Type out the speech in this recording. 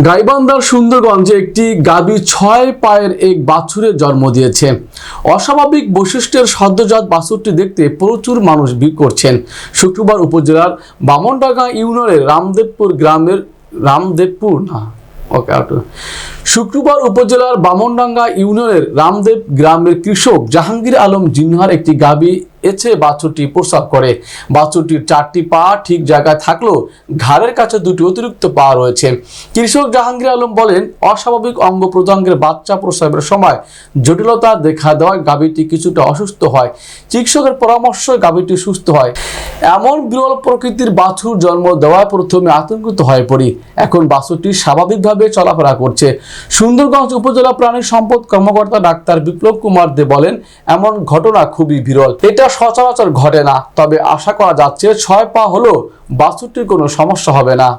গাইবান্ধার সুন্দরগঞ্জে একটি গাভী ৬ পায়ের এক বাছুরের জন্ম দিয়েছে। অস্বাভাবিক বৈশিষ্ট্যের সদ্যজাত বাছুরটি দেখতে প্রচুর মানুষ ভিড় করছেন। শুক্রবার উপজেলার বামনডাঙ্গা ইউনিয়নের রামদেব গ্রামের কৃষক জাহাঙ্গীর আলম জিন্নাহর একটি গাভী বাছুরটি প্রস্রাব করে। বাছুরটির 4টি পা ঠিক জায়গায় থাকলেও ঘাড়ের কাছে 2টি অতিরিক্ত পা রয়েছে। কৃষক জাহাঙ্গীর আলম বলেন, অস্বাভাবিক অঙ্গ প্রত্যঙ্গের বাচ্চা প্রসবের সময় জটিলতা দেখা দেওয়ায় গাভীটি কিছুটা অসুস্থ হয়। চিকিৎসকের পরামর্শে গাভীটি সুস্থ হয়। এমন বিরল প্রকৃতির বাছুর জন্ম দেওয়ায় প্রথমে আতঙ্কিত হয়ে পড়ি। এখন বাছুরটি স্বাভাবিকভাবে চলাফেরা করছে। সুন্দরগঞ্জ উপজেলা প্রাণী সম্পদ কর্মকর্তা ডাক্তার বিপ্লব কুমার দে বলেন, এমন ঘটনা খুবই বিরল। এটা সচরাচর ঘটে না, তবে আশা করা যাচ্ছে 6 পা হলেও বাছুরটির কোনো সমস্যা হবে না।